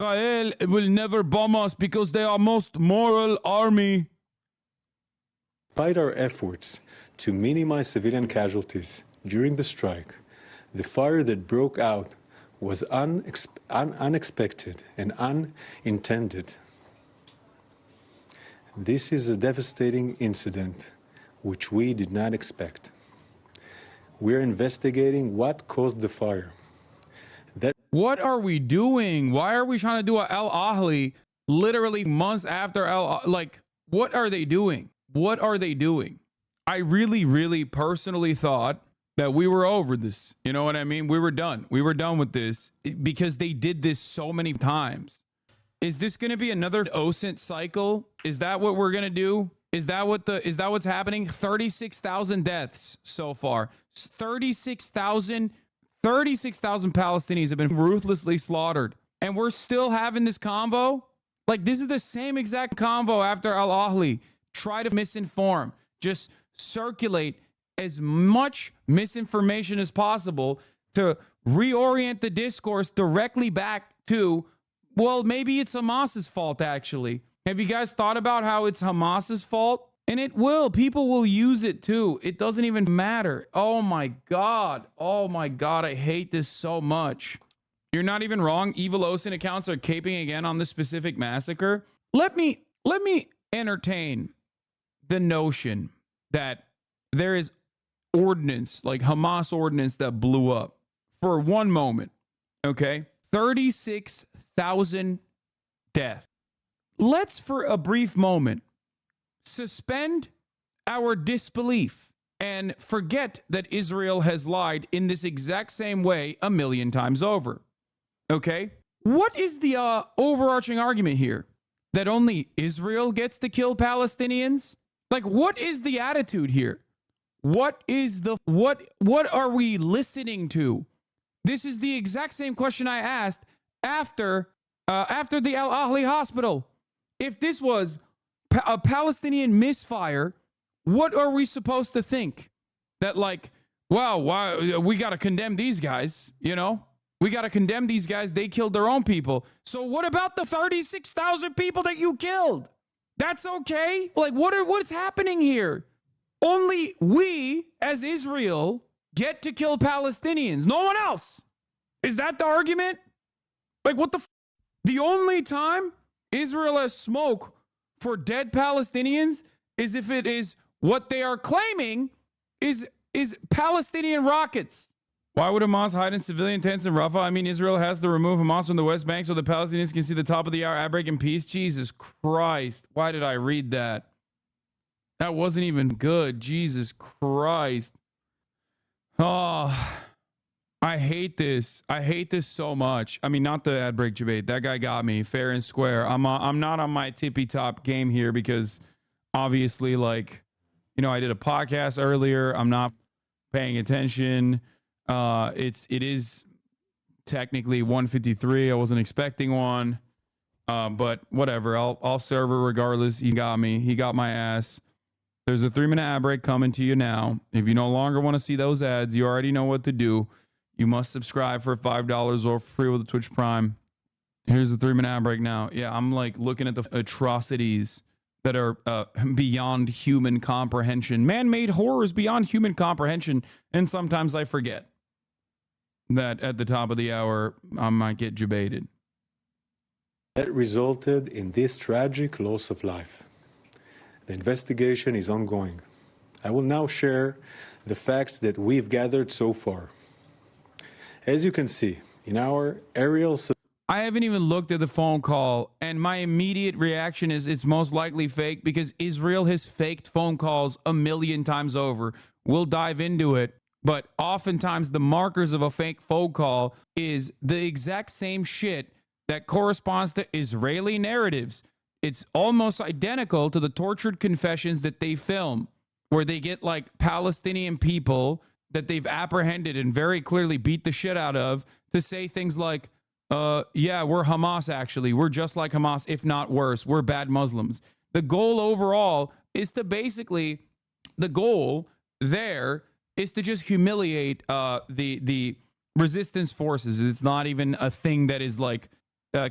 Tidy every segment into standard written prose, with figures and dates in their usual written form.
Israel will never bomb us because they are most moral army. Despite our efforts to minimize civilian casualties during the strike, the fire that broke out was unexpected and unintended. This is a devastating incident which we did not expect. We're investigating what caused the fire. What are we doing? Why are we trying to do a Al Ahly literally months after like, what are they doing? What are they doing? I really personally thought that we were over this. You know what I mean? We were done. We were done with this because they did this so many times. Is this going to be another OSINT cycle? Is that what we're going to do? Is that what's happening? 36,000 deaths so far. 36,000 Palestinians have been ruthlessly slaughtered. And we're still having this convo? Like, this is the same exact convo after Al Ahly. Try to misinform. Just circulate as much misinformation as possible to reorient the discourse directly back to, well, maybe it's Hamas's fault, actually. Have you guys thought about how it's Hamas's fault? And it will. People will use it too. It doesn't even matter. Oh my God. Oh my God. I hate this so much. You're not even wrong. Evil OSINT accounts are caping again on this specific massacre. Let me entertain the notion that there is ordnance, like Hamas ordnance, that blew up for one moment. Okay. 36,000 deaths. Let's for a brief moment suspend our disbelief and forget that Israel has lied in this exact same way a million times over. Okay? What is the overarching argument here? That only Israel gets to kill Palestinians? Like, what is the attitude here? What are we listening to? This is the exact same question I asked after the Al Ahly hospital. If this was a Palestinian misfire, what are we supposed to think? That, like, wow, why we got to condemn these guys, you know? We got to condemn these guys. They killed their own people. So what about the 36,000 people that you killed? That's okay? Like, what's happening here? Only we, as Israel, get to kill Palestinians. No one else. Is that the argument? Like, what the The only time Israel has smoke for dead Palestinians is if it is what they are claiming is Palestinian rockets. Why would Hamas hide in civilian tents in Rafah? I mean, Israel has to remove Hamas from the West Bank so the Palestinians can see the top of the hour ad break in peace. Jesus Christ. Why did I read that? That wasn't even good. Jesus Christ. Oh, I hate this. I hate this so much. I mean, not the ad break debate. That guy got me fair and square. I'm not on my tippy top game here because obviously, like, you know, I did a podcast earlier. I'm not paying attention. It is technically 153. I wasn't expecting one. But whatever. I'll serve her regardless. He got me. He got my ass. There's a 3-minute ad break coming to you now. If you no longer want to see those ads, you already know what to do. You must subscribe for $5 or free with a Twitch Prime. Here's the 3-minute ad break now. Yeah, I'm like looking at the atrocities that are beyond human comprehension. Man-made horrors beyond human comprehension. And sometimes I forget that at the top of the hour, I might get debated. That resulted in this tragic loss of life. The investigation is ongoing. I will now share the facts that we've gathered so far. As you can see, in our aerial... I haven't even looked at the phone call, and my immediate reaction is it's most likely fake because Israel has faked phone calls a million times over. We'll dive into it, but oftentimes the markers of a fake phone call is the exact same shit that corresponds to Israeli narratives. It's almost identical to the tortured confessions that they film, where they get like Palestinian people that they've apprehended and very clearly beat the shit out of to say things like, yeah, we're Hamas, actually. We're just like Hamas, if not worse. We're bad Muslims. The goal overall is to basically, the goal there is to just humiliate the resistance forces. It's not even a thing that is like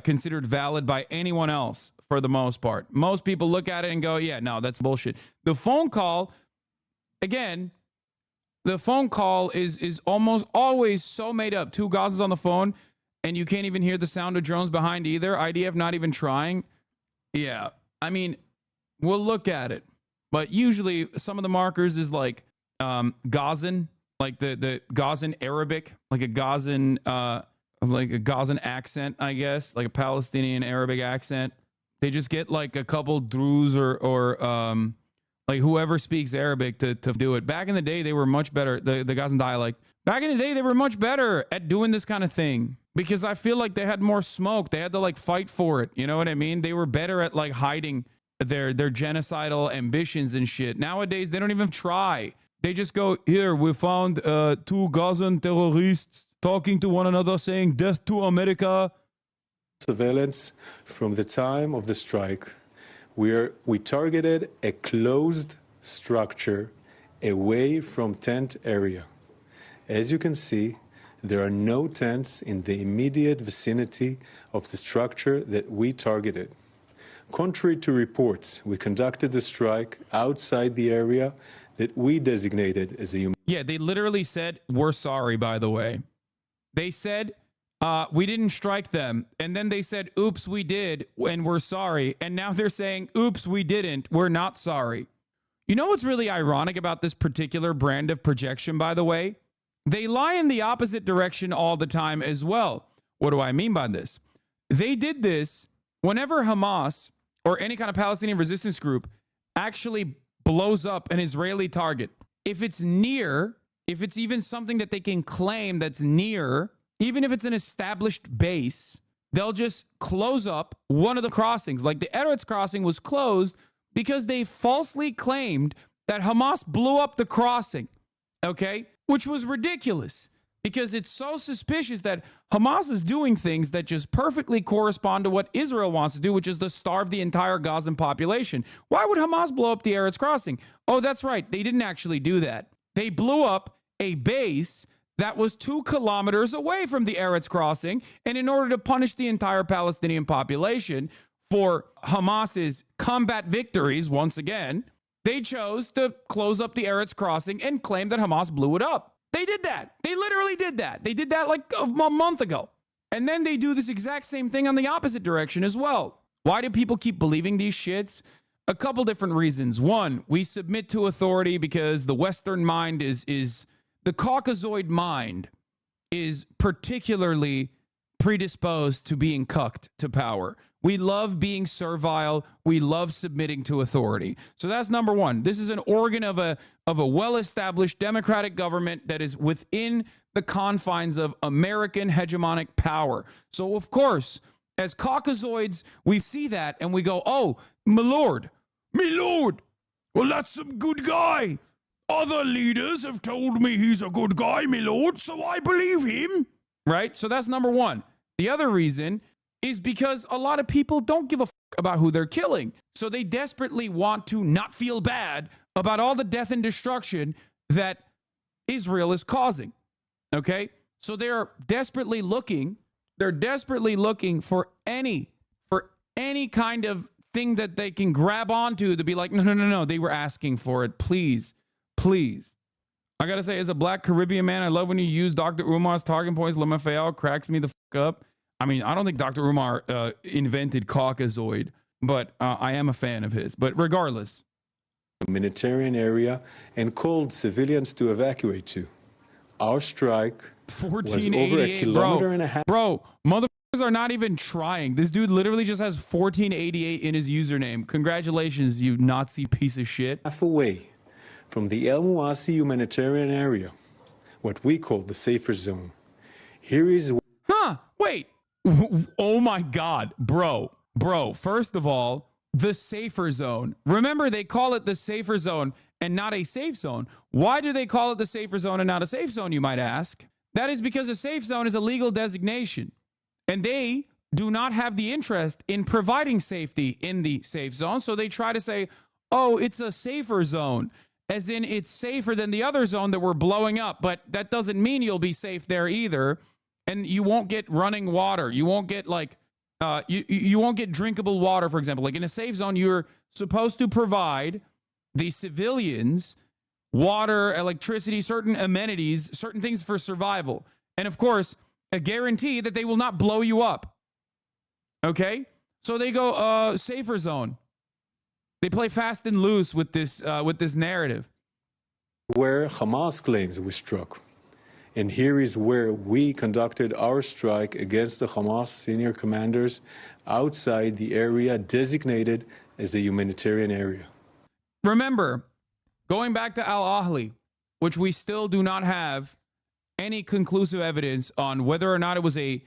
considered valid by anyone else for the most part. Most people look at it and go, yeah, no, that's bullshit. The phone call, again, the phone call is almost always so made up. Two Gazans on the phone, and you can't even hear the sound of drones behind either. IDF not even trying. Yeah, I mean, we'll look at it. But usually some of the markers is like Gazan, like the Gazan Arabic, like a Gazan accent, I guess, like a Palestinian Arabic accent. They just get like a couple Druze or like whoever speaks Arabic to do it. Back in the day, they were much better. The Gazan dialect. Back in the day, they were much better at doing this kind of thing because I feel like they had more smoke. They had to like fight for it. You know what I mean? They were better at like hiding their genocidal ambitions and shit. Nowadays, they don't even try. They just go, here, we found two Gazan terrorists talking to one another saying death to America. Surveillance from the time of the strike, we targeted a closed structure away from tent area. As you can see, there are no tents in the immediate vicinity of the structure that we targeted. Contrary to reports, we conducted the strike outside the area that we designated as a... Yeah, they literally said, we're sorry, by the way. They said, we didn't strike them. And then they said, oops, we did, and we're sorry. And now they're saying, oops, we didn't, we're not sorry. You know what's really ironic about this particular brand of projection, by the way? They lie in the opposite direction all the time as well. What do I mean by this? They did this whenever Hamas or any kind of Palestinian resistance group actually blows up an Israeli target. If it's near, if it's even something that they can claim that's near, even if it's an established base, they'll just close up one of the crossings. Like the Eretz crossing was closed because they falsely claimed that Hamas blew up the crossing, okay? Which was ridiculous because it's so suspicious that Hamas is doing things that just perfectly correspond to what Israel wants to do, which is to starve the entire Gazan population. Why would Hamas blow up the Eretz crossing? Oh, that's right. They didn't actually do that. They blew up a base that was 2 kilometers away from the Eretz crossing. And in order to punish the entire Palestinian population for Hamas's combat victories, once again, they chose to close up the Eretz crossing and claim that Hamas blew it up. They did that. They literally did that. They did that like a month ago. And then they do this exact same thing on the opposite direction as well. Why do people keep believing these shits? A couple different reasons. One, we submit to authority because the Western mind is the Caucasoid mind is particularly predisposed to being cucked to power. We love being servile. We love submitting to authority. So that's number one. This is an organ of a well-established democratic government that is within the confines of American hegemonic power. So, of course, as Caucasoids, we see that and we go, oh, my lord, well, that's some good guy. Other leaders have told me he's a good guy, my lord, so I believe him. Right? So that's number one. The other reason is because a lot of people don't give a fuck about who they're killing. So they desperately want to not feel bad about all the death and destruction that Israel is causing. Okay? So they're desperately looking for any kind of thing that they can grab onto to be like, no, they were asking for it. Please. I gotta say, as a black Caribbean man, I love when you use Dr. Umar's talking points. LaMaFayal cracks me the fuck up. I mean, I don't think Dr. Umar invented Caucasoid, but I am a fan of his. But regardless. Humanitarian area and called civilians to evacuate to. Our strike was over a kilometer and a half. Bro, motherfuckers are not even trying. This dude literally just has 1488 in his username. Congratulations, you Nazi piece of shit. Half away from the El Muasi humanitarian area, what we call the safer zone. Here is... Wait. Oh my God, bro, first of all, the safer zone. Remember, they call it the safer zone and not a safe zone. Why do they call it the safer zone and not a safe zone, you might ask? That is because a safe zone is a legal designation, and they do not have the interest in providing safety in the safe zone. So they try to say, oh, it's a safer zone, as in it's safer than the other zone that we're blowing up. But that doesn't mean you'll be safe there either. And you won't get running water. You won't get like You won't get drinkable water, for example. Like in a safe zone, you're supposed to provide the civilians water, electricity, certain amenities, certain things for survival. And of course, a guarantee that they will not blow you up. Okay? So they go safer zone. They play fast and loose with this narrative. Where Hamas claims we struck. And here is where we conducted our strike against the Hamas senior commanders outside the area designated as a humanitarian area. Remember, going back to Al-Ahli, which we still do not have any conclusive evidence on whether or not it was a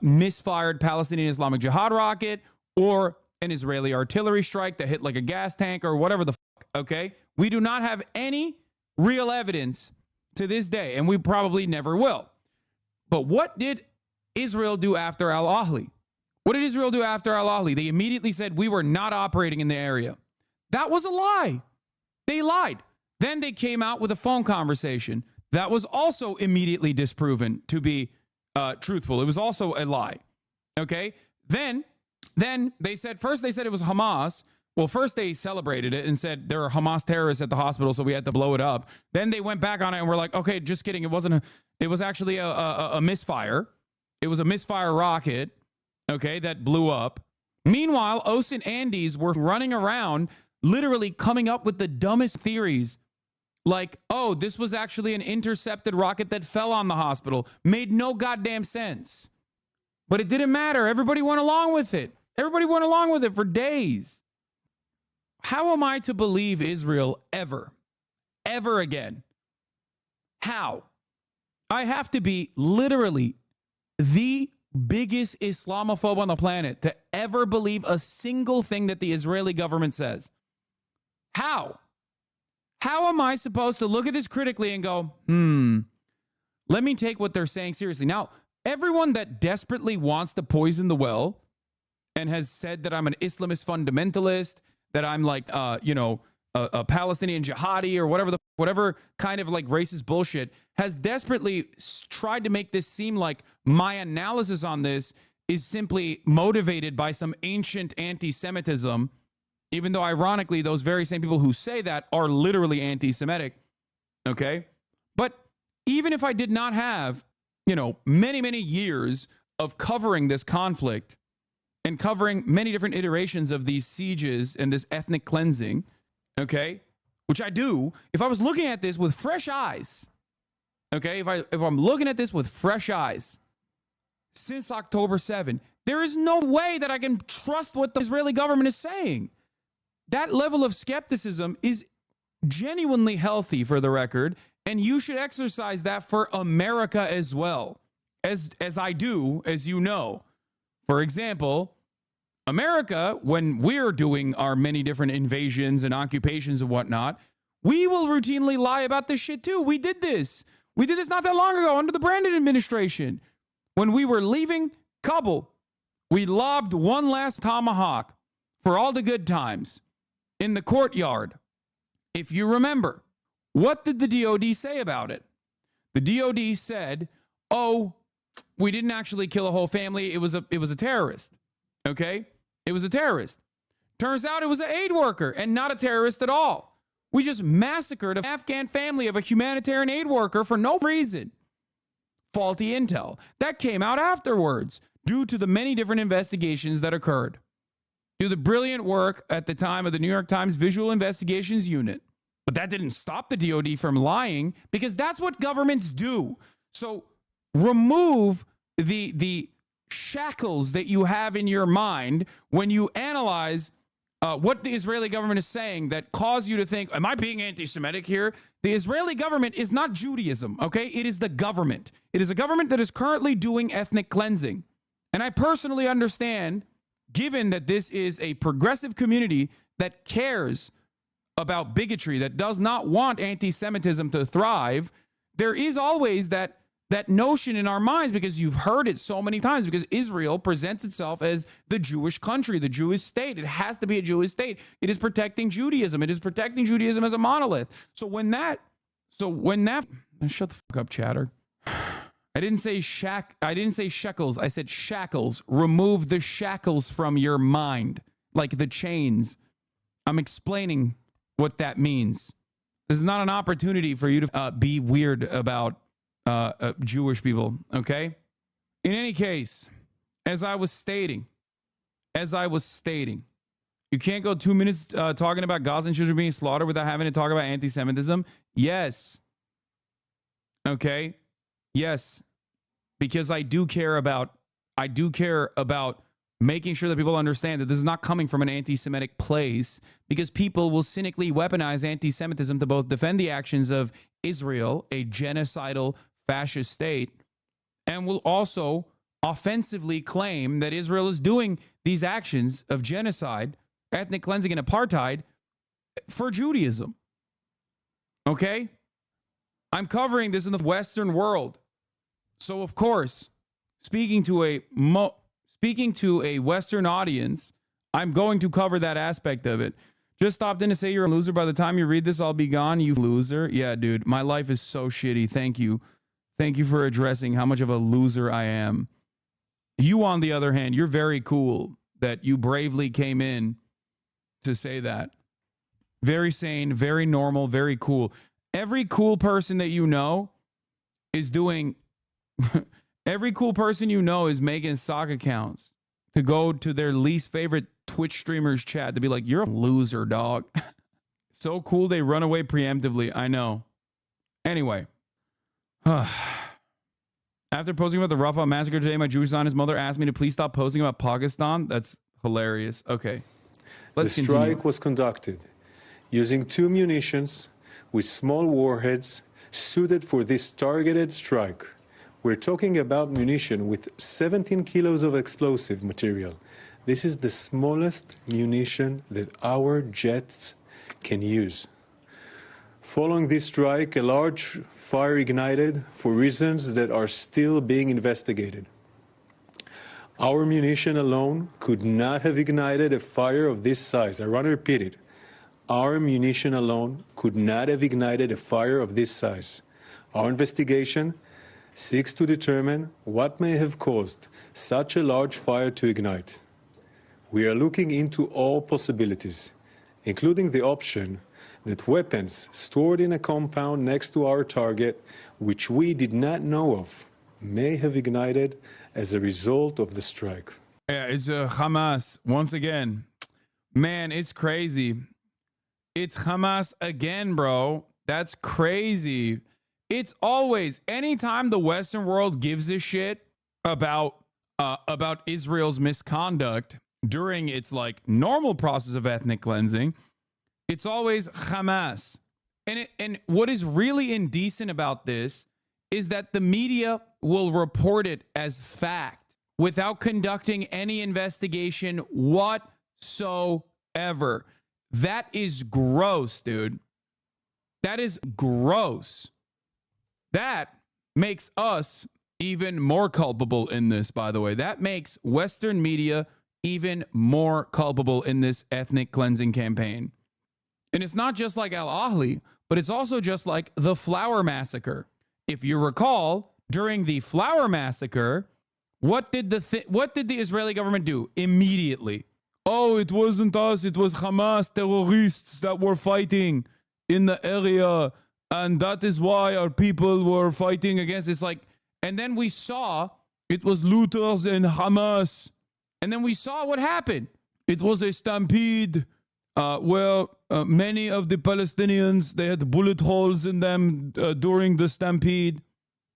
misfired Palestinian Islamic Jihad rocket or an Israeli artillery strike that hit like a gas tank or whatever the fuck, okay? We do not have any real evidence to this day, and we probably never will. But what did Israel do after Al-Ahli? What did Israel do after Al-Ahli? They immediately said we were not operating in the area. That was a lie. They lied. Then they came out with a phone conversation that was also immediately disproven to be truthful. It was also a lie. Okay? Then they said, first they said it was Hamas. Well, first they celebrated it and said there are Hamas terrorists at the hospital, so we had to blow it up. Then they went back on it and were like, okay, just kidding. It was actually a misfire. It was a misfire rocket, okay, that blew up. Meanwhile, Os and Andes were running around literally coming up with the dumbest theories. Like, oh, this was actually an intercepted rocket that fell on the hospital. Made no goddamn sense. But it didn't matter. Everybody went along with it. Everybody went along with it for days. How am I to believe Israel ever again? How? I have to be literally the biggest Islamophobe on the planet to ever believe a single thing that the Israeli government says. How? How am I supposed to look at this critically and go, let me take what they're saying seriously? Now, everyone that desperately wants to poison the well and has said that I'm an Islamist fundamentalist, that I'm like, a Palestinian jihadi or whatever kind of like racist bullshit, has desperately tried to make this seem like my analysis on this is simply motivated by some ancient anti-Semitism, even though ironically, those very same people who say that are literally anti-Semitic. Okay. But even if I did not have, many, many years of covering this conflict and covering many different iterations of these sieges and this ethnic cleansing, okay, which I do, if I was looking at this with fresh eyes, okay, if I'm looking at this with fresh eyes since October 7, there is no way that I can trust what the Israeli government is saying. That level of skepticism is genuinely healthy, for the record, and you should exercise that for America as well, as I do, as you know. For example, America, when we're doing our many different invasions and occupations and whatnot, we will routinely lie about this shit too. We did this. We did this not that long ago under the Brandon administration. When we were leaving Kabul, we lobbed one last tomahawk for all the good times in the courtyard. If you remember, what did the DOD say about it? The DOD said, oh, we didn't actually kill a whole family. It was a terrorist. Okay? It was a terrorist. Turns out it was an aid worker and not a terrorist at all. We just massacred an Afghan family of a humanitarian aid worker for no reason. Faulty intel. That came out afterwards due to the many different investigations that occurred. Due to the brilliant work at the time of the New York Times Visual Investigations Unit. But that didn't stop the DOD from lying, because that's what governments do. So remove the shackles that you have in your mind when you analyze what the Israeli government is saying that cause you to think, am I being anti-Semitic here? The Israeli government is not Judaism, okay? It is the government. It is a government that is currently doing ethnic cleansing. And I personally understand, given that this is a progressive community that cares about bigotry, that does not want anti-Semitism to thrive, there is always that notion in our minds, because you've heard it so many times, because Israel presents itself as the Jewish country, the Jewish state. It has to be a Jewish state. It is protecting Judaism. It is protecting Judaism as a monolith. So when that, shut the fuck up, chatter. I didn't say shekels. I said shackles. Remove the shackles from your mind, like the chains. I'm explaining what that means. This is not an opportunity for you to be weird about Jewish people, okay? In any case, as I was stating, you can't go 2 minutes talking about Gazan children being slaughtered without having to talk about anti-Semitism. Yes. Okay. Yes. Because I do care about making sure that people understand that this is not coming from an anti-Semitic place, because people will cynically weaponize anti-Semitism to both defend the actions of Israel, a genocidal fascist state, and will also offensively claim that Israel is doing these actions of genocide, ethnic cleansing, and apartheid for Judaism. Okay? I'm covering this in the Western world. So, of course, speaking to a Western audience, I'm going to cover that aspect of it. Just stopped in to say you're a loser. By the time you read this, I'll be gone, you loser. Yeah, dude, my life is so shitty. Thank you. Thank you for addressing how much of a loser I am. You, on the other hand, you're very cool that you bravely came in to say that. Very sane, very normal, very cool. Every cool person that you know is doing... Every cool person you know is making sock accounts to go to their least favorite Twitch streamers chat to be like, you're a loser, dog. So cool they run away preemptively. I know. Anyway. After posting about the Rafah massacre today, my Jewish son, his mother asked me to please stop posting about Pakistan. That's hilarious. Okay. Let's the continue. strike was conducted using 2 munitions with small warheads suited for this targeted strike. We're talking about munition with 17 kilos of explosive material. This is the smallest munition that our jets can use. Following this strike, a large fire ignited for reasons that are still being investigated. Our munition alone could not have ignited a fire of this size. I want to repeat it. Our munition alone could not have ignited a fire of this size. Our investigation seeks to determine what may have caused such a large fire to ignite. We are looking into all possibilities, including the option that weapons stored in a compound next to our target, which we did not know of, may have ignited as a result of the strike. Yeah, it's Hamas. Once again, man, it's crazy. It's Hamas again, bro. That's crazy. It's always, anytime the Western world gives a shit about Israel's misconduct during its like normal process of ethnic cleansing, it's always Hamas. And what is really indecent about this is that the media will report it as fact without conducting any investigation whatsoever. That is gross, dude. That is gross. That makes us even more culpable in this, by the way. That makes Western media even more culpable in this ethnic cleansing campaign. And it's not just like Al-Ahli, but it's also just like the Flower Massacre. If you recall, during the Flower Massacre, what did the Israeli government do immediately? Oh, it wasn't us. It was Hamas terrorists that were fighting in the area. And that is why our people were fighting against. It's like, and then we saw it was looters and Hamas. And then we saw what happened. It was a stampede where many of the Palestinians, they had bullet holes in them during the stampede.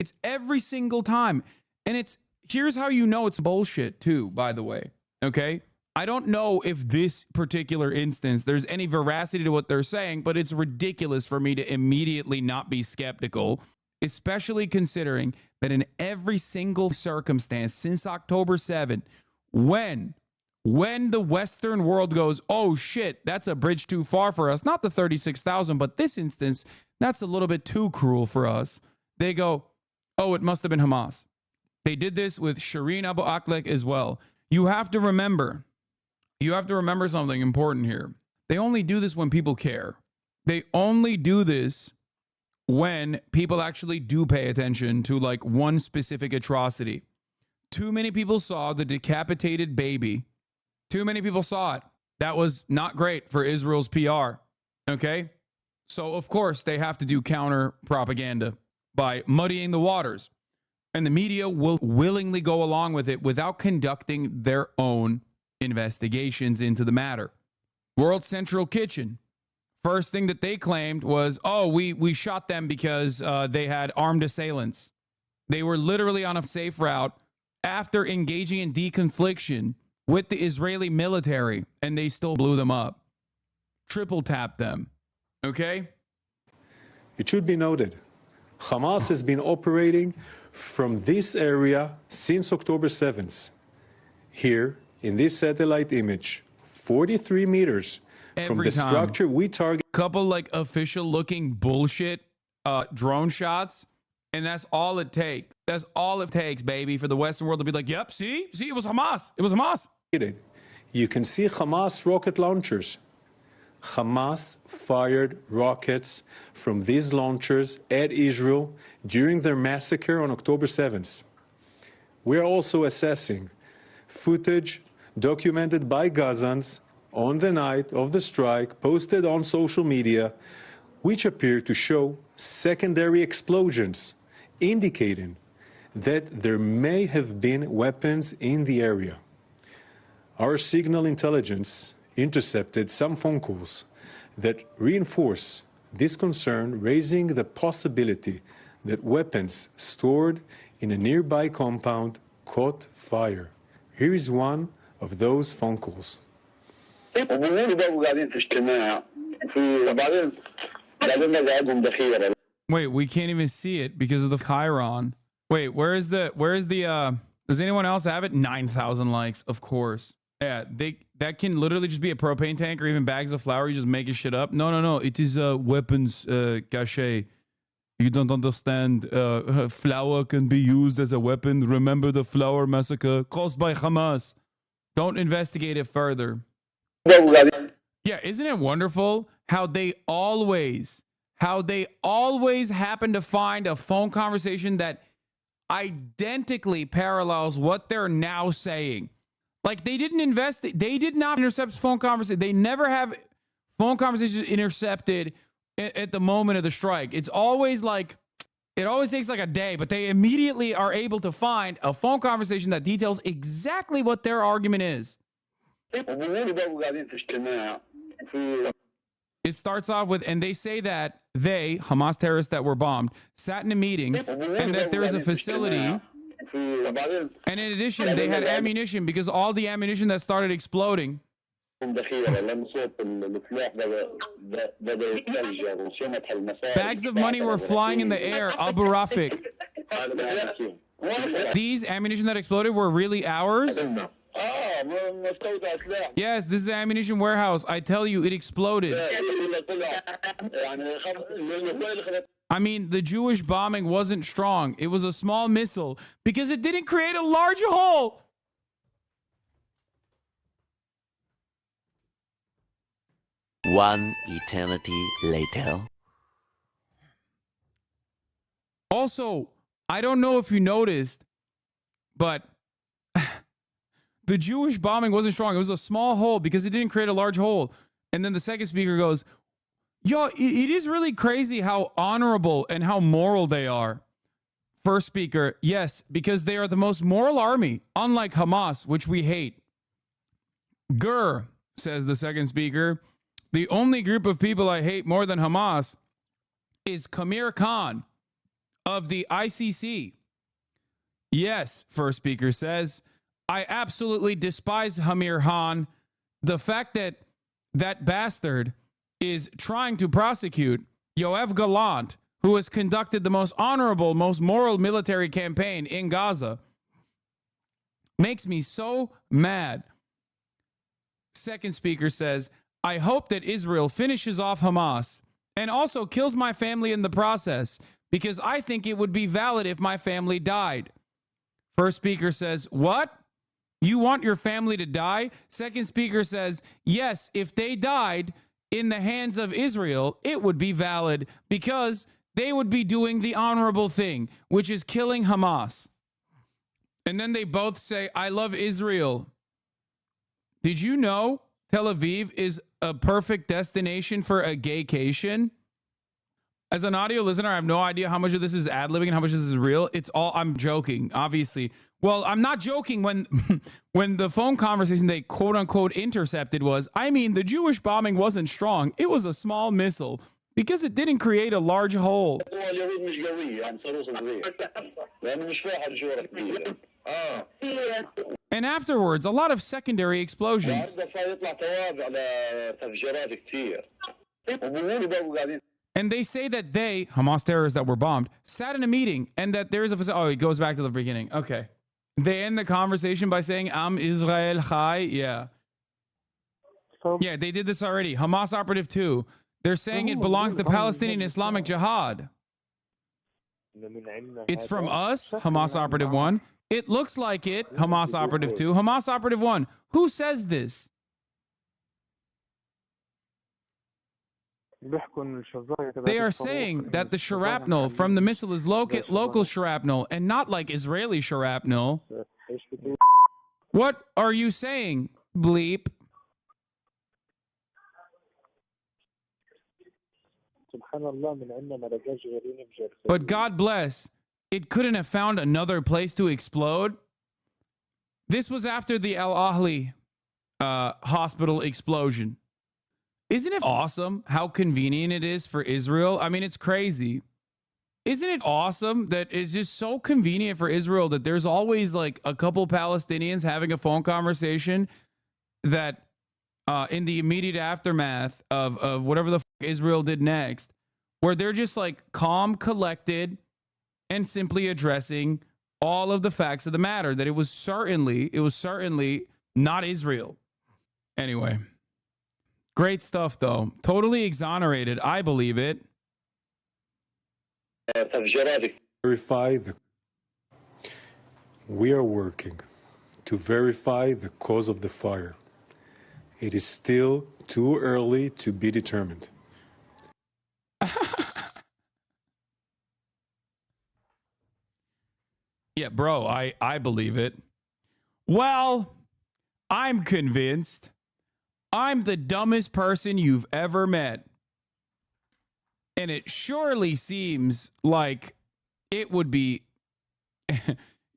It's every single time. And here's how you know it's bullshit too, by the way. Okay? I don't know if this particular instance, there's any veracity to what they're saying, but it's ridiculous for me to immediately not be skeptical, especially considering that in every single circumstance since October 7, when the Western world goes, oh shit, that's a bridge too far for us, not the 36,000, but this instance, that's a little bit too cruel for us. They go, oh, it must have been Hamas. They did this with Shireen Abu Akleh as well. You have to remember something important here. They only do this when people care. They only do this when people actually do pay attention to like one specific atrocity. Too many people saw the decapitated baby. Too many people saw it. That was not great for Israel's PR. Okay? So, of course, they have to do counter propaganda by muddying the waters. And the media will willingly go along with it without conducting their own investigations into the matter. World Central Kitchen. First thing that they claimed was, oh, we shot them because they had armed assailants. They were literally on a safe route after engaging in deconfliction with the Israeli military, and they still blew them up. Triple tapped them. Okay? It should be noted, Hamas has been operating from this area since October 7th. Here, in this satellite image, 43 meters from the structure we target. Couple like official looking bullshit drone shots, and that's all it takes. That's all it takes, baby, for the Western world to be like, yep, see, it was Hamas. It was Hamas. You can see Hamas rocket launchers. Hamas fired rockets from these launchers at Israel during their massacre on October 7th. We're also assessing footage documented by Gazans on the night of the strike, posted on social media, which appear to show secondary explosions, indicating that there may have been weapons in the area. Our signal intelligence intercepted some phone calls that reinforce this concern, raising the possibility that weapons stored in a nearby compound caught fire. Here is one of those phone calls. Wait, we can't even see it because of the chyron. Wait, where's the does anyone else have it? 9,000 likes, of course. Yeah, that can literally just be a propane tank or even bags of flour. You just making shit up. No. It is weapons cache. You don't understand. Flour can be used as a weapon. Remember the flour massacre caused by Hamas. Don't investigate it further. Yeah, isn't it wonderful how they always happen to find a phone conversation that identically parallels what they're now saying. Like they did not intercept phone conversation. They never have phone conversations intercepted at the moment of the strike. It's always like, it always takes like a day, but they immediately are able to find a phone conversation that details exactly what their argument is. It starts off with, and they say that they, Hamas terrorists that were bombed, sat in a meeting and that there is a facility. And in addition, they had ammunition because all the ammunition that started exploding. Bags of money were flying in the air. Abu Rafik. These ammunition that exploded were really ours? Yes, this is an ammunition warehouse. I tell you, it exploded. I mean, the Jewish bombing wasn't strong. It was a small missile because it didn't create a large hole. One eternity later. Also, I don't know if you noticed, but the Jewish bombing wasn't strong. It was a small hole because it didn't create a large hole. And then the second speaker goes, yo, it is really crazy how honorable and how moral they are. First speaker, yes, because they are the most moral army, unlike Hamas, which we hate. Gur, says the second speaker, the only group of people I hate more than Hamas is Kamir Khan of the ICC. Yes, first speaker says, I absolutely despise Amir Khan. The fact that that bastard is trying to prosecute Yoav Gallant, who has conducted the most honorable, most moral military campaign in Gaza, makes me so mad. Second speaker says, I hope that Israel finishes off Hamas and also kills my family in the process because I think it would be valid if my family died. First speaker says, what? You want your family to die? Second speaker says, yes, if they died in the hands of Israel, it would be valid because they would be doing the honorable thing, which is killing Hamas. And then they both say, I love Israel. Did you know Tel Aviv is a perfect destination for a gaycation? As an audio listener, I have no idea how much of this is ad-libbing and how much of this is real. It's all, I'm joking, obviously. Well, I'm not joking when when the phone conversation they quote-unquote intercepted was, I mean, the Jewish bombing wasn't strong. It was a small missile because it didn't create a large hole. And afterwards, a lot of secondary explosions. And they say that they, Hamas terrorists that were bombed, sat in a meeting and that there's a... Oh, it goes back to the beginning. Okay. They end the conversation by saying, Am Israel Chai. Yeah. Yeah, they did this already. Hamas Operative 2. They're saying it belongs to Palestinian Islamic Jihad. It's from us, Hamas Operative 1. It looks like it, Hamas Operative 2. Hamas Operative 1. Who says this? They are saying that the shrapnel from the missile is local shrapnel and not like Israeli shrapnel. What are you saying, bleep? But God bless, it couldn't have found another place to explode. This was after the Al Ahli hospital explosion. Isn't it awesome how convenient it is for Israel? I mean, it's crazy. Isn't it awesome that it's just so convenient for Israel that there's always like a couple Palestinians having a phone conversation that in the immediate aftermath of whatever the fuck Israel did next, where they're just like calm, collected, and simply addressing all of the facts of the matter, that it was certainly not Israel. Anyway. Great stuff, though. Totally exonerated. I believe it. We are working to verify the cause of the fire. It is still too early to be determined. Yeah, bro, I believe it. Well, I'm convinced. I'm the dumbest person you've ever met. And it surely seems like it would be...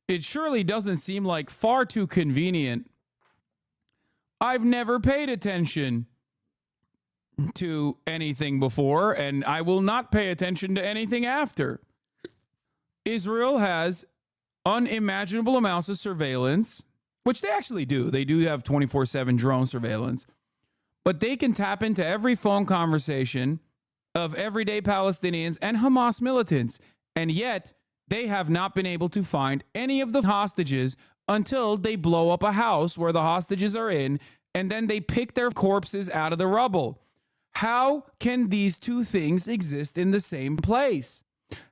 It surely doesn't seem like far too convenient. I've never paid attention to anything before, and I will not pay attention to anything after. Israel has unimaginable amounts of surveillance, which they actually do. They do have 24/7 drone surveillance. But they can tap into every phone conversation of everyday Palestinians and Hamas militants. And yet, they have not been able to find any of the hostages until they blow up a house where the hostages are in, and then they pick their corpses out of the rubble. How can these two things exist in the same place?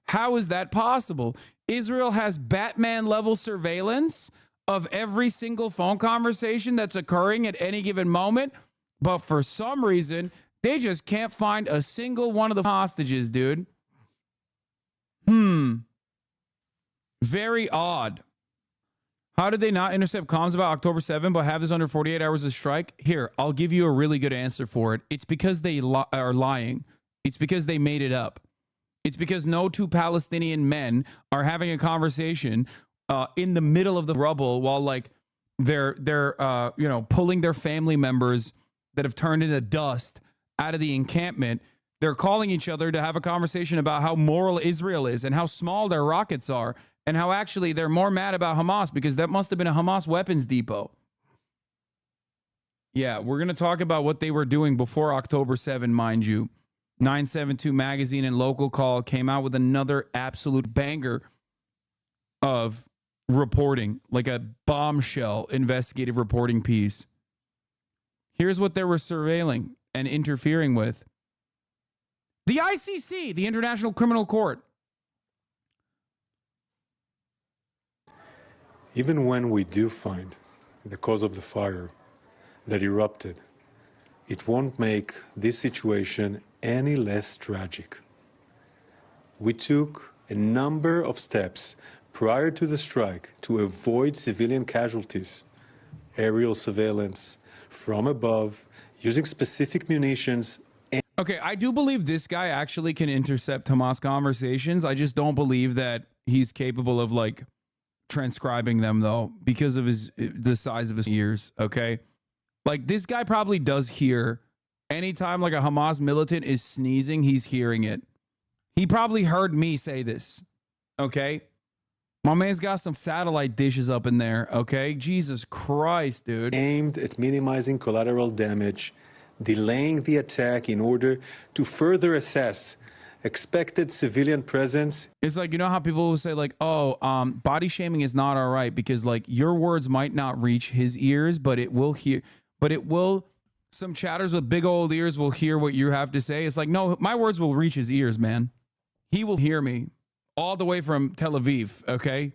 How is that possible? Israel has Batman-level surveillance of every single phone conversation that's occurring at any given moment, but for some reason, they just can't find a single one of the hostages, dude. Very odd. How did they not intercept comms about October 7th but have this under 48 hours of strike? Here, I'll give you a really good answer for it. It's because they are lying. It's because they made it up. It's because no two Palestinian men are having a conversation in the middle of the rubble while like they're pulling their family members that have turned into dust out of the encampment. They're calling each other to have a conversation about how moral Israel is and how small their rockets are and how actually they're more mad about Hamas because that must have been a Hamas weapons depot. Yeah, we're going to talk about what they were doing before October 7, mind you. 972 Magazine and Local Call came out with another absolute banger of reporting, like a bombshell investigative reporting piece. Here's what they were surveilling and interfering with. The ICC, the International Criminal Court. Even when we do find the cause of the fire that erupted, it won't make this situation any less tragic. We took a number of steps prior to the strike to avoid civilian casualties. Aerial surveillance from above, using specific munitions. Okay, I do believe this guy actually can intercept Hamas conversations. I just don't believe that he's capable of like transcribing them though, because of the size of his ears. Okay, like this guy probably does hear anytime like a Hamas militant is sneezing, he's hearing it. He probably heard me say this. Okay, my man's got some satellite dishes up in there. Okay, Jesus Christ, dude. Aimed at minimizing collateral damage, delaying the attack in order to further assess expected civilian presence. It's like, you know how people will say like, oh, body shaming is not all right because like your words might not reach his ears, but it will hear, but it will, some chatters with big old ears will hear what you have to say. It's like, no, my words will reach his ears, man. He will hear me all the way from Tel Aviv. Okay.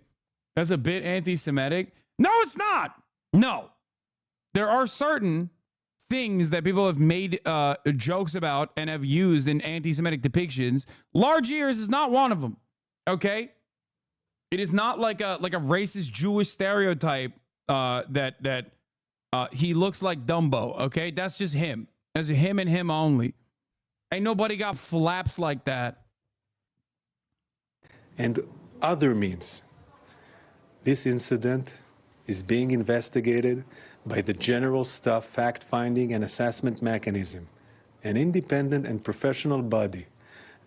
That's a bit anti-Semitic. No, it's not. No, there are certain things that people have made jokes about and have used in anti-Semitic depictions. Large ears is not one of them. Okay, it is not like a racist Jewish stereotype that he looks like Dumbo. Okay, that's just him. That's him and him only. Ain't nobody got flaps like that. And other means. This incident is being investigated by the General Staff Fact-Finding and Assessment Mechanism, an independent and professional body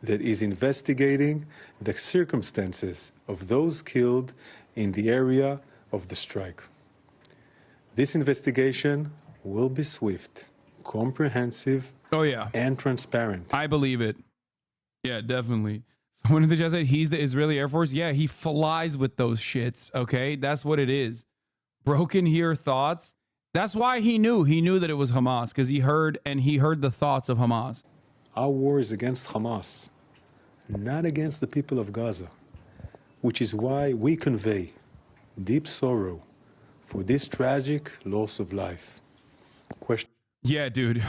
that is investigating the circumstances of those killed in the area of the strike. This investigation will be swift, comprehensive, and transparent. I believe it. Yeah, definitely. Someone in the chat said he's the Israeli Air Force. Yeah, he flies with those shits, okay? That's what it is. Broken here thoughts. That's why he knew that it was Hamas, because he heard the thoughts of Hamas. Our war is against Hamas, not against the people of Gaza, which is why we convey deep sorrow for this tragic loss of life. Yeah, dude.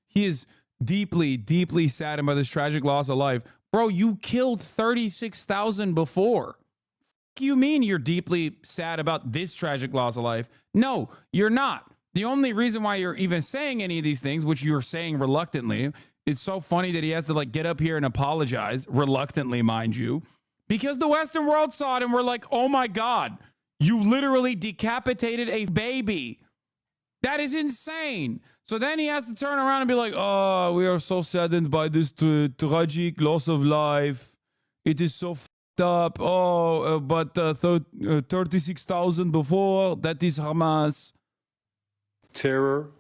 He is deeply, deeply saddened by this tragic loss of life. Bro, you killed 36,000 before. You mean you're deeply sad about this tragic loss of life? No, you're not. The only reason why you're even saying any of these things, which you're saying reluctantly, it's so funny that he has to like get up here and apologize, reluctantly, mind you, because the Western world saw it and we're like, oh my God, you literally decapitated a baby. That is insane. So then he has to turn around and be like, oh, we are so saddened by this tragic loss of life. It is so up. Oh, but 36,000 before, that is Hamas. Terror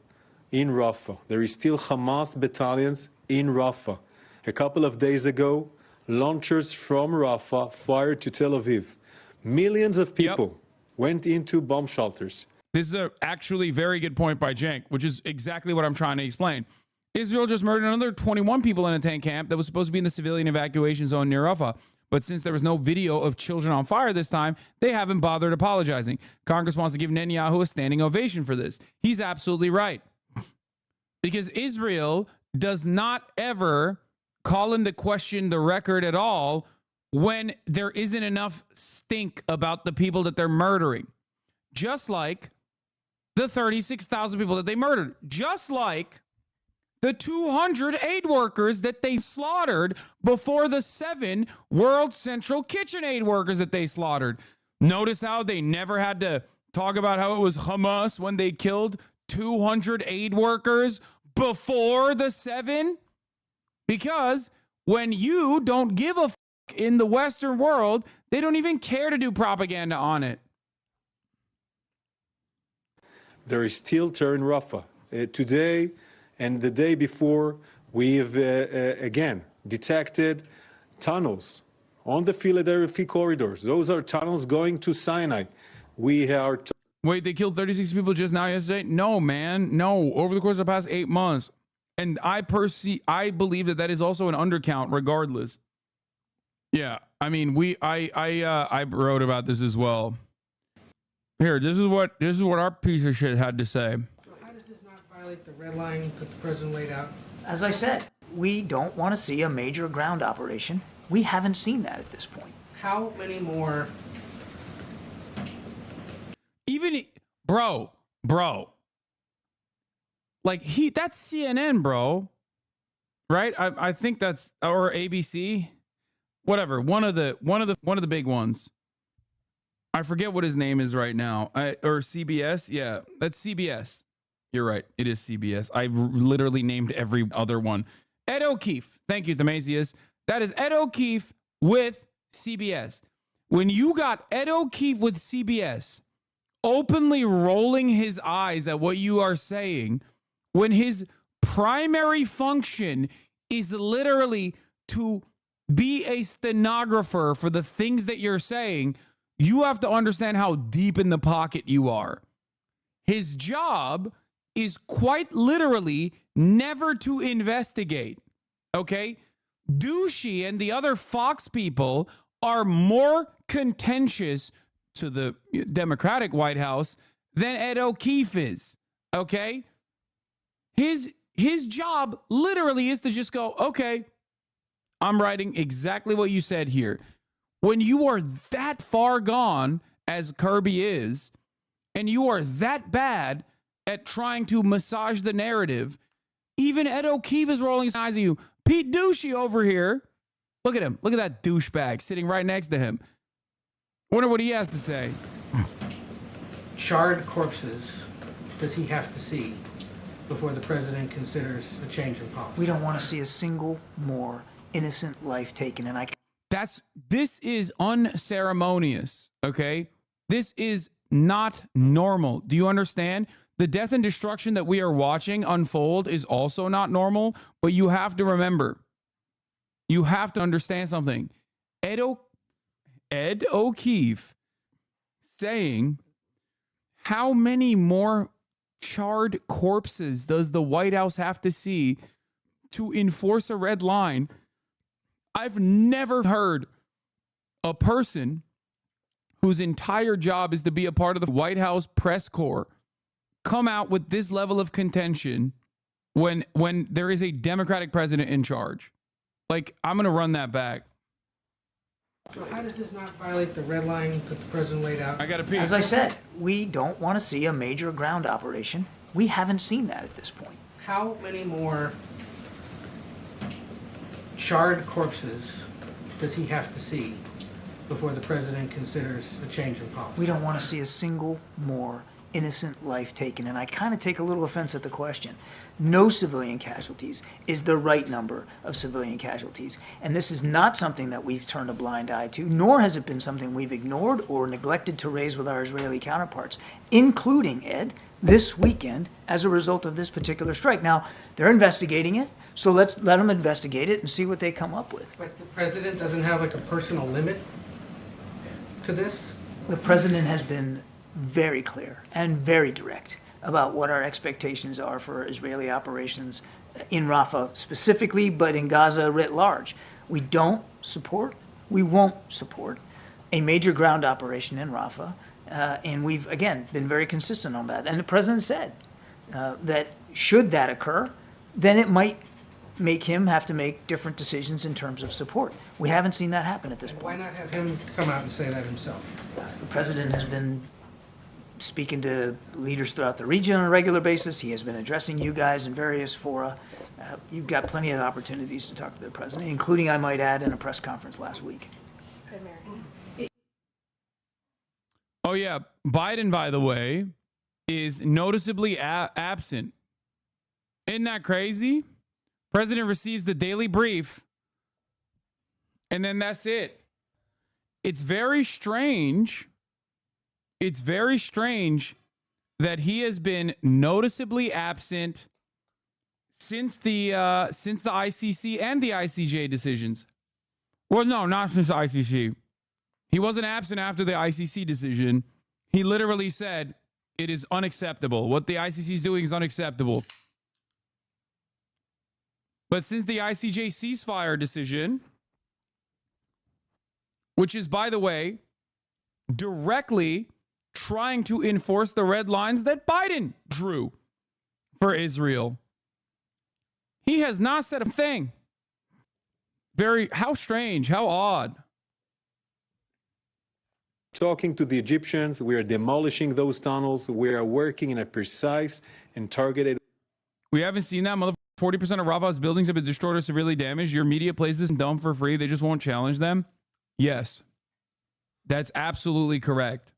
in Rafah. There is still Hamas battalions in Rafah. A couple of days ago, launchers from Rafah fired to Tel Aviv. Millions of people went into bomb shelters. This is a actually very good point by Cenk, which is exactly what I'm trying to explain. Israel just murdered another 21 people in a tank camp that was supposed to be in the civilian evacuation zone near Rafah. But since there was no video of children on fire this time, they haven't bothered apologizing. Congress wants to give Netanyahu a standing ovation for this. He's absolutely right. Because Israel does not ever call into question the record at all when there isn't enough stink about the people that they're murdering. Just like the 36,000 people that they murdered. Just like the 200 aid workers that they slaughtered before the 7 World Central Kitchen aid workers that they slaughtered. Notice how they never had to talk about how it was Hamas when they killed 200 aid workers before the 7? Because when you don't give a fuck in the Western world, they don't even care to do propaganda on it. There is still terror in Rafah. Today and the day before, we have again detected tunnels on the Philadelphia corridors. Those are tunnels going to Sinai. We are... Wait, they killed 36 people just now yesterday? No, man. No, over the course of the past 8 months. And I believe that is also an undercount regardless. Yeah, I mean, I wrote about this as well. Here, this is what our piece of shit had to say. So how does this not violate the red line that the president laid out? As I said, we don't want to see a major ground operation We haven't seen that at this point. How many more? Even, bro, like that's CNN, bro. Right? I think that's, or ABC, whatever. One of the big ones. I forget what his name is right now. Or CBS. Yeah, that's CBS. You're right. It is CBS. I literally named every other one. Ed O'Keefe. Thank you, Themasius. That is Ed O'Keefe with CBS. When you got Ed O'Keefe with CBS openly rolling his eyes at what you are saying, when his primary function is literally to be a stenographer for the things that you're saying, you have to understand how deep in the pocket you are. His job is quite literally never to investigate. Okay? Douchey and the other Fox people are more contentious to the Democratic White House than Ed O'Keefe is. Okay? His job literally is to just go, okay, I'm writing exactly what you said here. When you are that far gone, as Kirby is, and you are that bad at trying to massage the narrative, even Ed O'Keefe is rolling his eyes at you. Pete Douchey over here, look at him. Look at that douchebag sitting right next to him. Wonder what he has to say. Charred corpses does he have to see before the president considers a change in policy? We don't want to see a single more innocent life taken, and this is unceremonious, okay? This is not normal. Do you understand? The death and destruction that we are watching unfold is also not normal, but you have to remember, you have to understand something. Ed O'Keefe saying, how many more charred corpses does the White House have to see to enforce a red line? I've never heard a person whose entire job is to be a part of the White House press corps come out with this level of contention when there is a Democratic president in charge. Like, I'm going to run that back. So how does this not violate the red line that the president laid out? I got to pee. as I said, we don't want to see a major ground operation. We haven't seen that at this point. How many more charred corpses does he have to see before the president considers a change in policy? We don't want to see a single more innocent life taken, and I kind of take a little offense at the question. No civilian casualties is the right number of civilian casualties, and this is not something that we've turned a blind eye to, nor has it been something we've ignored or neglected to raise with our Israeli counterparts, including, Ed, this weekend as a result of this particular strike. Now, they're investigating it, so let's let them investigate it and see what they come up with. But the president doesn't have like a personal limit to this? The president has been very clear and very direct about what our expectations are for Israeli operations in Rafah specifically, but in Gaza writ large. We don't support, we won't support a major ground operation in Rafah. And we've, again, been very consistent on that. And the president said that should that occur, then it might make him have to make different decisions in terms of support. We haven't seen that happen at this point. Why not have him come out and say that himself? The president has been speaking to leaders throughout the region on a regular basis. He has been addressing you guys in various fora. You've got plenty of opportunities to talk to the president, including, I might add, in a press conference last week. Oh, yeah. Biden, by the way, is noticeably absent. Isn't that crazy? President receives the daily brief, and then that's it. It's very strange. It's very strange that he has been noticeably absent since the ICC and the ICJ decisions. Well, no, not since the ICC. He wasn't absent after the ICC decision. He literally said it is unacceptable. What the ICC is doing is unacceptable. But since the ICJ ceasefire decision, which is, by the way, directly trying to enforce the red lines that Biden drew for Israel, he has not said a thing. How strange, how odd. Talking to the Egyptians, we are demolishing those tunnels. We are working in a precise and targeted. We haven't seen that. 40% of Rafah's buildings have been destroyed or severely damaged. Your media plays this dumb for free. They just won't challenge them. Yes, that's absolutely correct.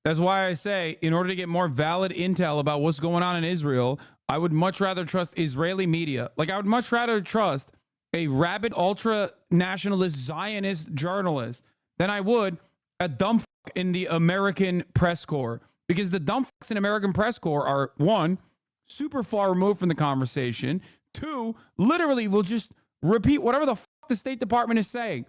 That's why I say, in order to get more valid intel about what's going on in Israel, I would much rather trust Israeli media. Like, I would much rather trust a rabid, ultra-nationalist, Zionist journalist than I would a dumb fuck in the American press corps. Because the dumb fucks in American press corps are, one, super far removed from the conversation. Two, literally will just repeat whatever the fuck the State Department is saying.